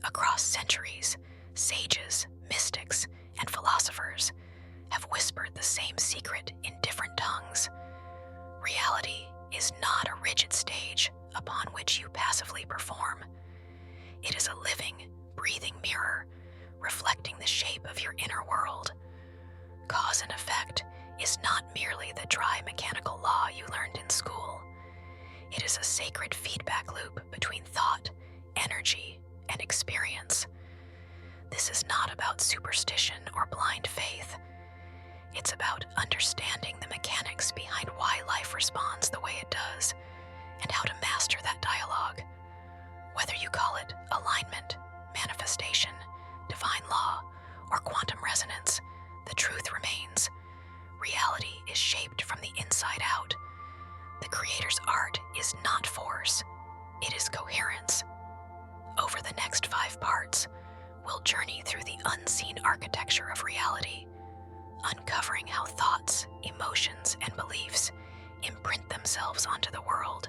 Across centuries, sages, mystics, and philosophers have whispered the same secret in different tongues. Reality is not a rigid stage upon which you passively perform. It is a living, breathing mirror reflecting the shape of your inner world. Cause and effect is not merely the dry mechanical law you learned in school. It is a sacred feedback loop between thought, energy, and experience. This is not about superstition or blind faith. It's about understanding the mechanics behind why life responds the way it does, and how to master that dialogue. Whether you call it alignment, manifestation, divine law, or quantum resonance, the truth remains. Reality is shaped from the inside out. The Creator's art is not force, it is coherence. Over the next 5 parts, we'll journey through the unseen architecture of reality, uncovering how thoughts, emotions, and beliefs imprint themselves onto the world,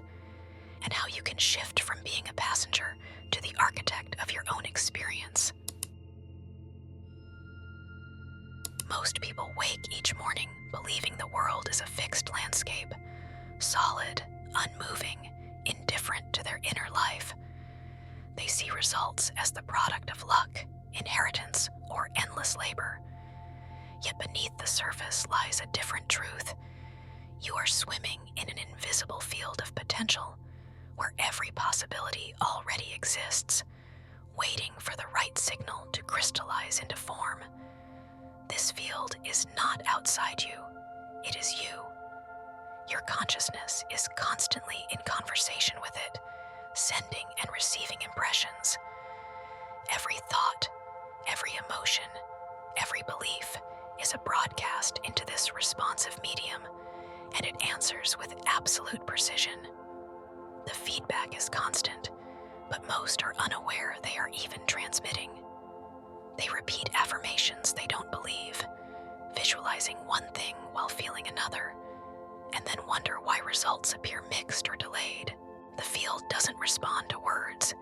and how you can shift from being a passenger to the architect of your own experience. Most people wake each morning believing the world is a fixed landscape, solid, unmoving, indifferent to their inner life. They see results as the product of luck, inheritance, or endless labor. Yet beneath the surface lies a different truth. You are swimming in an invisible field of potential, where every possibility already exists, waiting for the right signal to crystallize into form. This field is not outside you, it is you. Your consciousness is constantly in conversation with it, sending and receiving impressions. Every thought, every emotion, every belief is a broadcast into this responsive medium, and it answers with absolute precision. The feedback is constant, but most are unaware they are even transmitting. They repeat affirmations they don't believe, visualizing one thing while feeling another, and then wonder why results appear mixed or delayed. The field doesn't respond to words.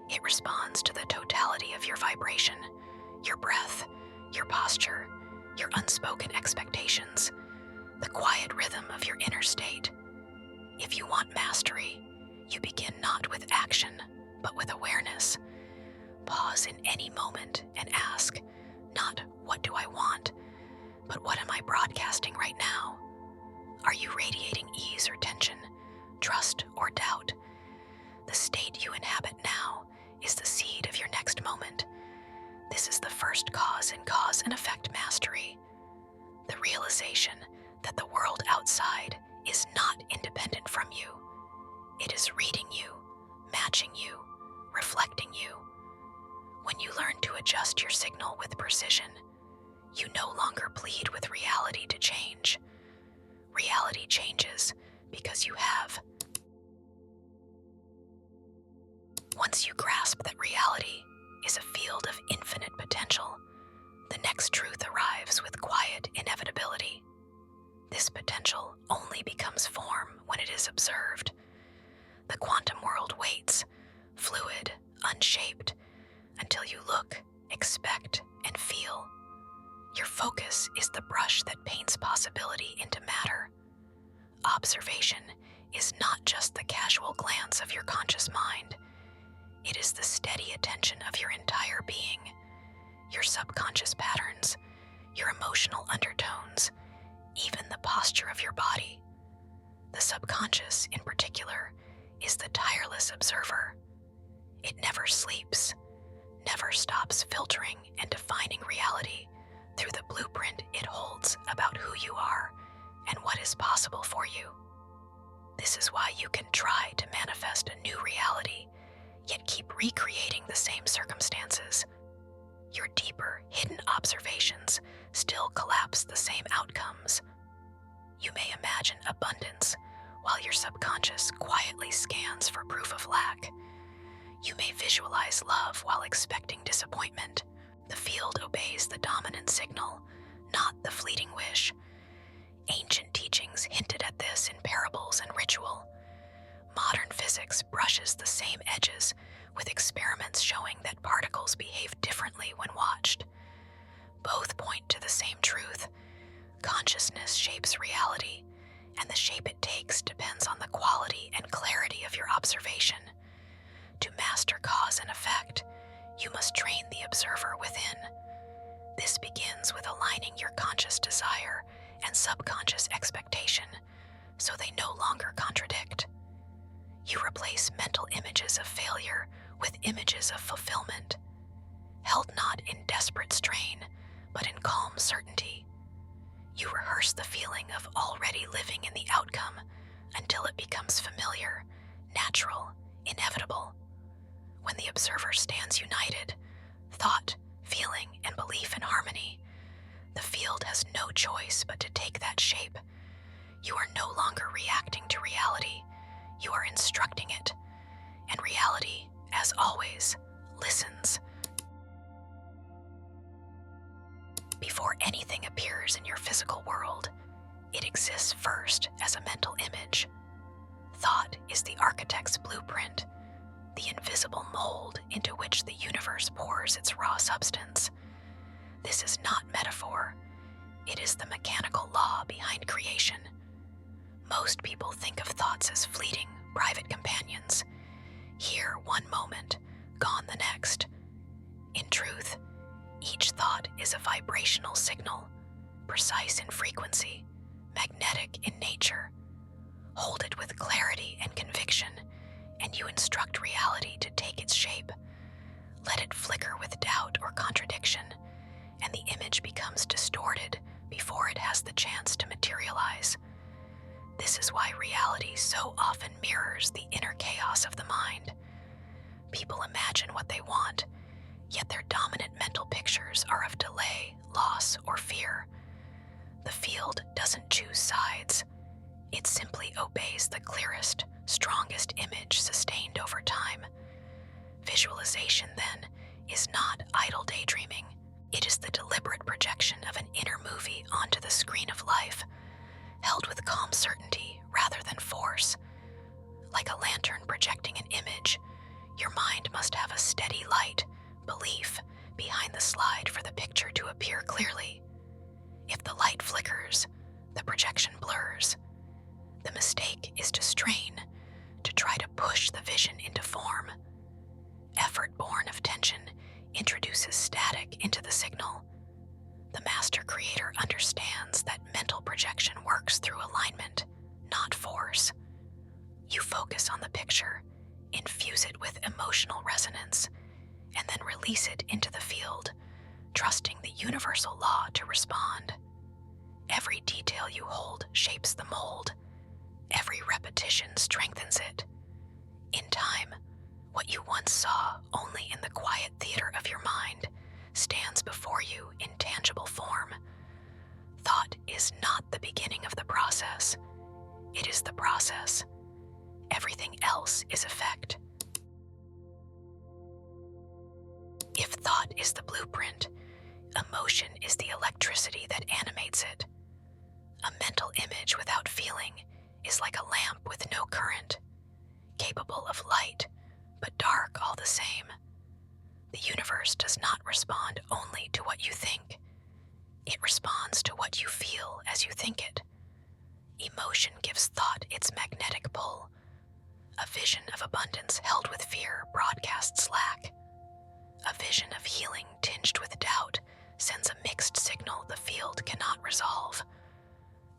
It responds to the totality of your vibration, your breath, your posture, your unspoken expectations, the quiet rhythm of your inner state. If you want mastery, you begin not with action, but with awareness. Pause in any moment and ask, not what do I want, but what am I broadcasting right now? Are you radiating ease or tension, trust or doubt? The state you inhabit now is the seed of your next moment. This is the first cause in cause and effect mastery. The realization that the world outside is not independent from you. It is reading you, matching you, reflecting you. When you learn to adjust your signal with precision, you no longer plead with reality to change. Reality changes because you have. Once you grasp that reality is a field of infinite potential, the next truth arrives with quiet inevitability. This potential only becomes form when it is observed. The quantum world waits, fluid, unshaped, until you look, expect, and feel. Your focus is the brush that paints possibility into matter. Observation is not just the casual glance of your conscious mind. It is the steady attention of your entire being, your subconscious patterns, your emotional undertones, even the posture of your body. The subconscious, in particular, is the tireless observer. It never sleeps, never stops filtering and defining reality through the blueprint it holds about who you are and what is possible for you. This is why you can try to manifest a new reality, yet keep recreating the same circumstances. Your deeper, hidden observations still collapse the same outcomes. You may imagine abundance while your subconscious quietly scans for proof of lack. You may visualize love while expecting disappointment. The field obeys the dominant signal, not the fleeting wish. Ancient teachings hinted at this in parables and ritual. Modern physics brushes the same edges, with experiments showing that particles individuals behave differently when watched. Both point to the same truth. Consciousness shapes reality, and the shape it takes depends on the quality and clarity of your observation. To master cause and effect, you must train the observer within. This begins with aligning your conscious desire and subconscious expectation so they no longer contradict. You replace mental images of failure with images of fulfillment, held not in desperate strain, but in calm certainty. You rehearse the feeling of already living in the outcome until it becomes familiar, natural, inevitable. When the observer stands united, thought, feeling, and belief in harmony, the field has no choice but to take that shape. You are no longer reacting to reality, you are instructing it, and reality, as always, listens. Before anything appears in your physical world, it exists first as a mental image. Thought is the architect's blueprint, the invisible mold into which the universe pours its raw substance. This is not metaphor. It is the mechanical law behind creation. Most people think of thoughts as fleeting, private companions. Here one moment, gone the next. In truth, each thought is a vibrational signal, precise in frequency, magnetic in nature. Hold it with clarity and conviction, and you instruct reality to take its shape. Let it flicker with doubt or contradiction, and the image becomes distorted before it has the chance to materialize. This is why reality so often mirrors the inner chaos of the mind. People imagine what they want, yet their dominant mental pictures are of delay, loss, or fear. The field doesn't choose sides. It simply obeys the clearest, strongest image sustained over time. Visualization, then, is not idle daydreaming. It is the deliberate projection of an inner movie onto the screen of life, held with calm certainty rather than force. Like a lantern projecting an image, your mind must have a steady light, belief, behind the slide for the picture to appear clearly. If the light flickers, the projection blurs. The mistake is to strain, to try to push the vision into form. Effort born of tension introduces static into the signal. The master creator understands that mental projection works through alignment, not force. You focus on the picture, infuse it with emotional resonance, and then release it into the field, trusting the universal law to respond. Every detail you hold shapes the mold. Every repetition strengthens it. In time, what you once saw only in the quiet theater of your mind stands before you in tangible form. Thought is not the beginning of the process. It is the process. Everything else is effect. If thought is the blueprint, emotion is the electricity that animates it. A mental image without feeling is like a lamp with no current, capable of light, but dark all the same. The universe does not respond only to what you think. It responds to what you feel as you think it. Emotion gives thought its magnetic pull. A vision of abundance held with fear broadcasts lack. A vision of healing tinged with doubt sends a mixed signal the field cannot resolve.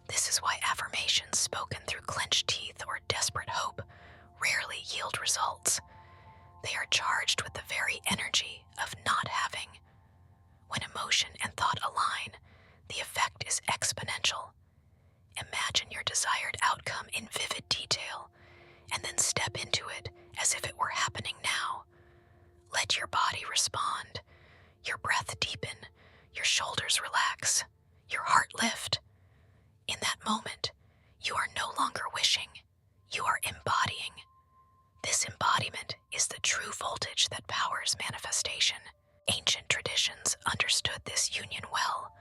This is why affirmations spoken through clenched teeth or desperate hope rarely yield results. They are charged with the very energy of not having. When emotion and thought align, the effect is exponential. Imagine your desired outcome in vivid detail, and then step into it as if it were happening now. Let your body respond, your breath deepen, your shoulders relax, your heart lift. In that moment, you are no longer wishing, you are embodying. This embodiment is the true voltage that powers manifestation. Ancient traditions understood this union well.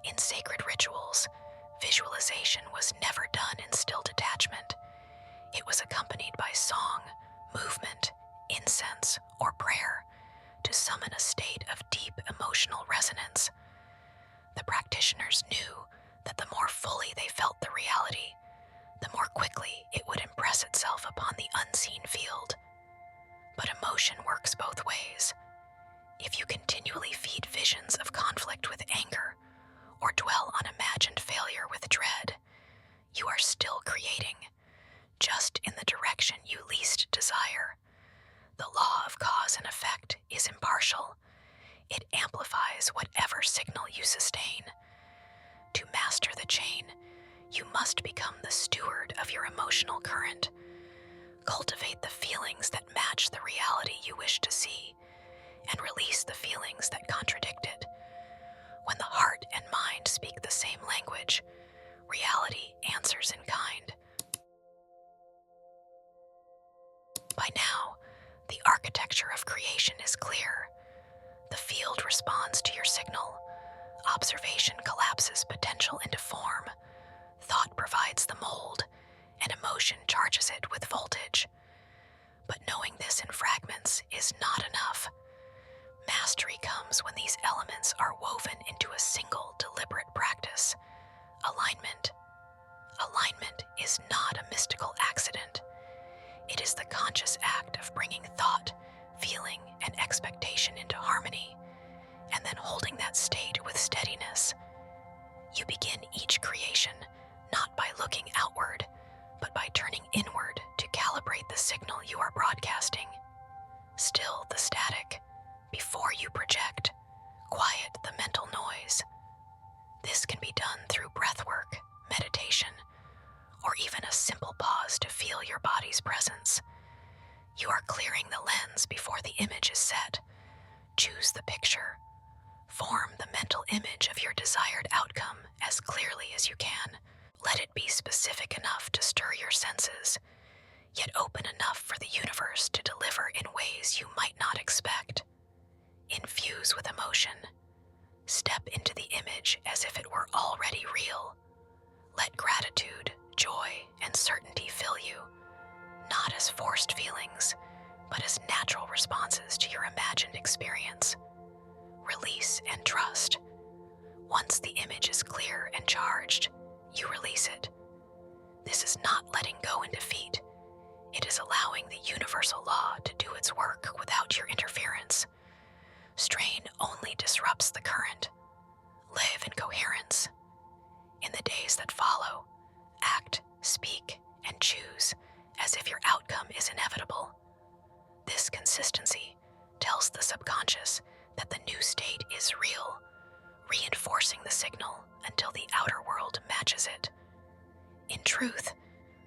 In sacred rituals, visualization was never done in still detachment. It was accompanied by song, movement, incense, or prayer to to summon a state of deep emotional resonance. The practitioners knew that the more fully they felt the reality, the more quickly it would impress itself upon the unseen field. But emotion works both ways. If you continually feed visions of conflict with anger, or dwell on imagined failure with dread, you are still creating, just in the direction you least desire. The law of cause and effect is impartial. It amplifies whatever signal you sustain. To master the chain, you must become the steward of your emotional current. Cultivate the feelings that match the reality you wish to see, and release the feelings that contradict it. When the heart and mind speak the same language, reality answers in kind. By now, the architecture of creation is clear. The field responds to your signal. Observation collapses potential into form. Thought provides the mold, and emotion charges it with voltage. But knowing this in fragments is not enough. Mastery comes when these elements are woven into a single deliberate practice. Alignment. Alignment is not a mystical accident. It is the conscious act of bringing thought, feeling, and expectation into harmony, and then holding that state with steadiness. You begin each creation not by looking outward, but by turning inward to calibrate the signal you are broadcasting. Still the static. Before you project, quiet the mental noise. This can be done through breathwork, meditation, or even a simple pause to feel your body's presence. You are clearing the lens before the image is set. Choose the picture. Form the mental image of your desired outcome as clearly as you can. Let it be specific enough to stir your senses, yet open enough for the universe to deliver in ways you might not expect. Infuse with emotion. Step into the image as if it were already real. Let gratitude, joy, and certainty fill you, not as forced feelings, but as natural responses to your imagined experience. Release and trust. Once the image is clear and charged, you release it. This is not letting go in defeat. It is allowing the universal law to do its work without your interference. Strain only disrupts the current. Live in coherence. In the days that follow, act, speak, and choose as if your outcome is inevitable. This consistency tells the subconscious that the new state is real, reinforcing the signal until the outer world matches it. In truth,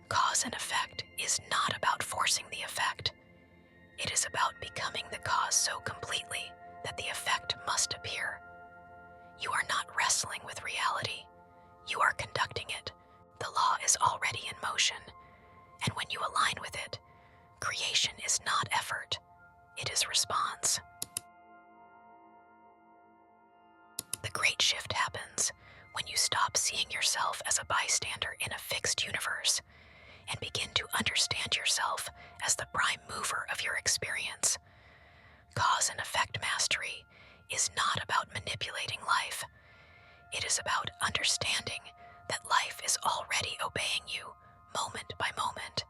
cause and effect is not about forcing the effect. It is about becoming the cause so completely that the effect must appear. You are not wrestling with reality. You are conducting it. The law is already in motion, and when you align with it, creation is not effort, it is response. The great shift happens when you stop seeing yourself as a bystander in a fixed universe and begin to understand yourself as the prime mover of your experience. Cause and effect mastery is not about manipulating life. It is about understanding that life is already obeying you moment by moment.